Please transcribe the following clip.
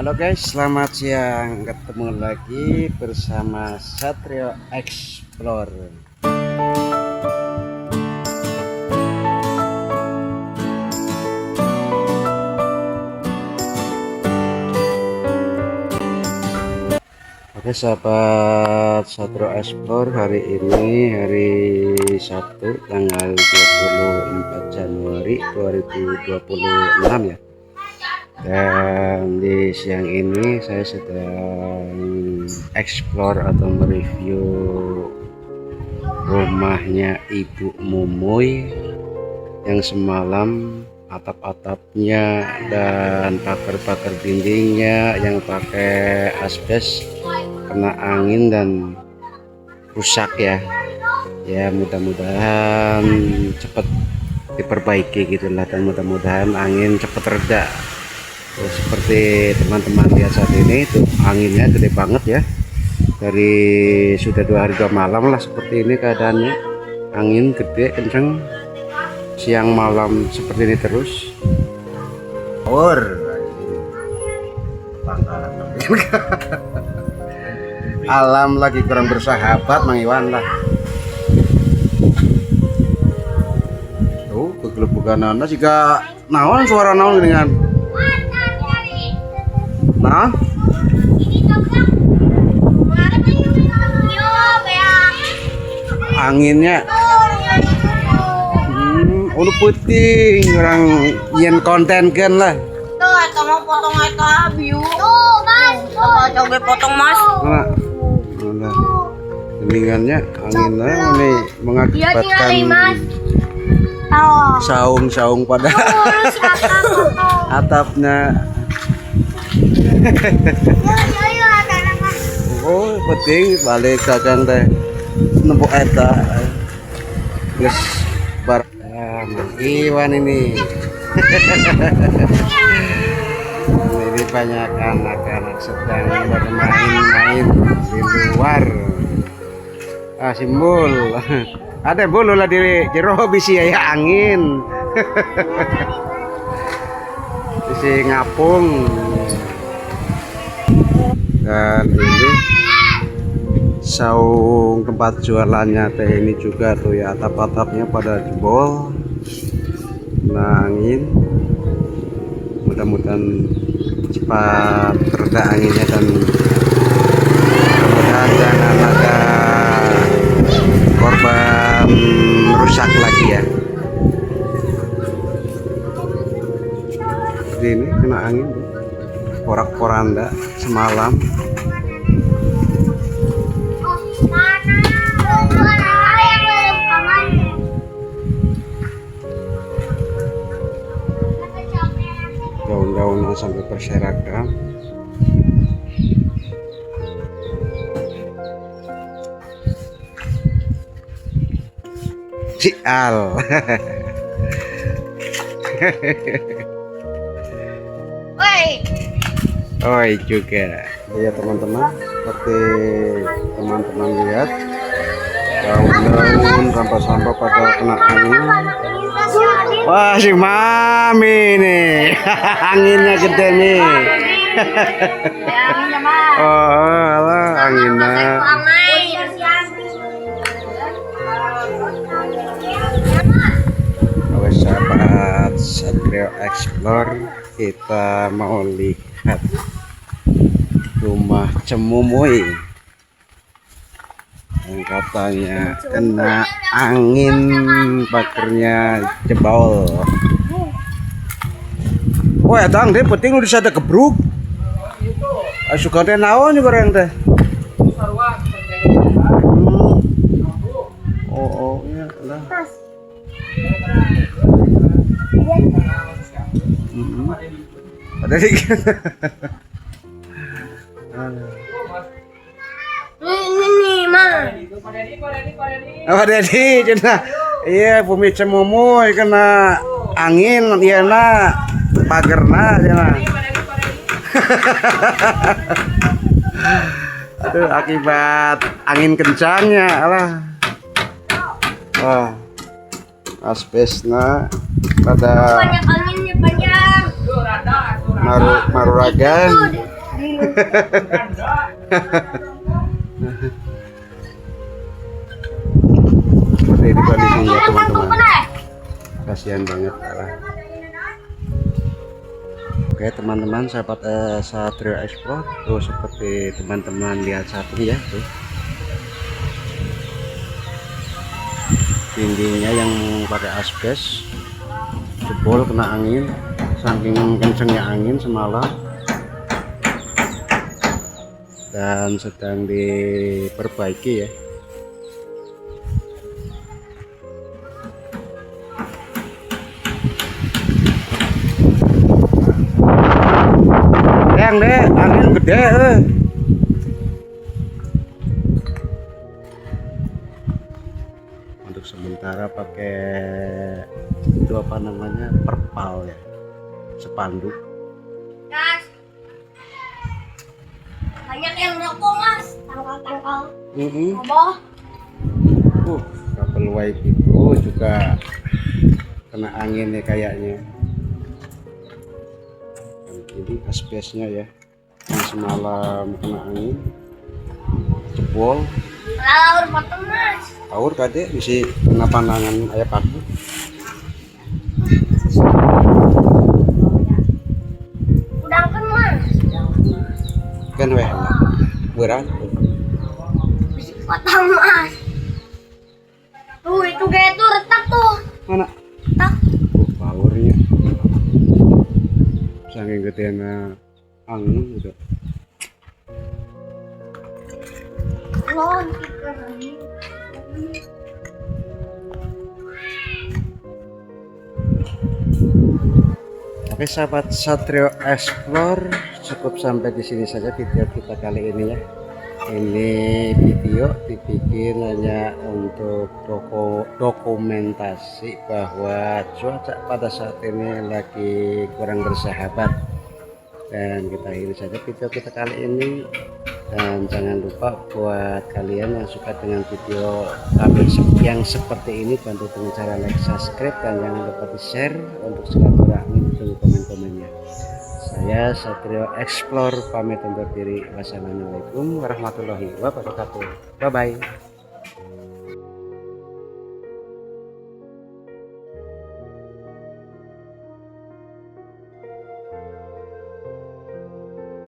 Halo guys, selamat siang. Ketemu lagi bersama Satrio Explore. Oke sahabat Satrio Explore, hari ini hari Sabtu tanggal 24 Januari 2026 ya. Dan di siang ini saya sedang explore atau mereview rumahnya Ibu Mumuy yang semalam atap-atapnya dan pagar-pagar dindingnya yang pakai asbes kena angin dan rusak ya. Ya mudah-mudahan cepat diperbaiki gitulah, dan mudah-mudahan angin cepat reda. Seperti teman-teman lihat saat ini, itu anginnya gede banget ya, dari sudah 2 hari 2 malam lah seperti ini keadaannya. Angin gede kenceng siang malam seperti ini terus. Alam lagi kurang bersahabat Mang Iwan lah. Tuh kegelebukan anak jika naon suara naon dengan nah anginnya udah putih orang yen konten kan lah tuh kamu potong eta view tuh mas coba potong mas nah geningannya anginnya ini mengakibatkan saung-saung pada atapnya. Oh penting balik dagang teh nempuk eta geus bar Mang Iwan ini. Ini banyak anak-anak sedang bermain-main di luar. Simbol ada bulu lah di jero bisi ya angin. Bisi ngapung. Dan ini saung tempat jualannya teh ini juga tuh ya, atap-atapnya pada jebol kena angin. Mudah-mudahan cepat reda anginnya dan mudah-mudahan jangan ada korban rusak lagi ya. Seperti ini kena angin tuh, porak-poranda semalam. Daun-daunnya sampai berserakan. Cial. Oi juga lihat teman-teman, seperti teman-teman lihat daun-daun sampah-sampah pada kena angin. Wah si mami nih anginnya gede nih. Oh alah anginnya. Oke sahabat Satrio Explore, kita mau lihat rumah Cemumuy yang katanya kena angin, pagernya jebol. Wah tang deh penting lu bisa ada gebruk. Suka teh naon juga orang teh. Oh ya lah. Ada dikit. Ini mah. Oh Dedi, cina. Iya, bumi Cemumuy kena angin, iya na, pagerna, cina. Aduh, akibat angin kencangnya, alah. Wah, asbesna pada Banyak anginnya banyak. Maruragan. Seperti ini kondisinya teman-teman. Kasihan banget lah. Oke teman-teman, sahabat Satrio Explore, tuh seperti teman-teman lihat saat ini ya, tuh dindingnya yang pakai asbes jebol kena angin, saking kencengnya angin semalam, dan sedang diperbaiki ya. Yang deh, angin gede Untuk sementara pakai itu apa namanya, perpal ya, spanduk. Mas, banyak yang rokok mas, tangkal-tangkal. Apa? Kabel wifi itu juga kena angin nih kayaknya. Ini asbesnya ya, yang semalam kena angin jebol. Laur potong mas. Aur kadek bisa kena pandangan ayah paku. Udah kan mas. Kan weh berat. Bisa potong mas. Tuh itu kayak tuh retak tuh. Mana? Tak. Powernya. Saking gedenya angin udah. Lon. Oke sahabat Satrio Explore, cukup sampai di sini saja video kita kali ini ya. Ini video dibikin hanya untuk dokumentasi bahwa cuaca pada saat ini lagi kurang bersahabat, dan kita akhiri saja video kita kali ini. Dan jangan lupa buat kalian yang suka dengan video kami yang seperti ini, bantu dengan cara like, subscribe, dan jangan lupa di share untuk silaturahmi, ditunggu komen-komennya. Saya Satrio Explore pamit undur diri. Wassalamualaikum warahmatullahi wabarakatuh. Bye bye.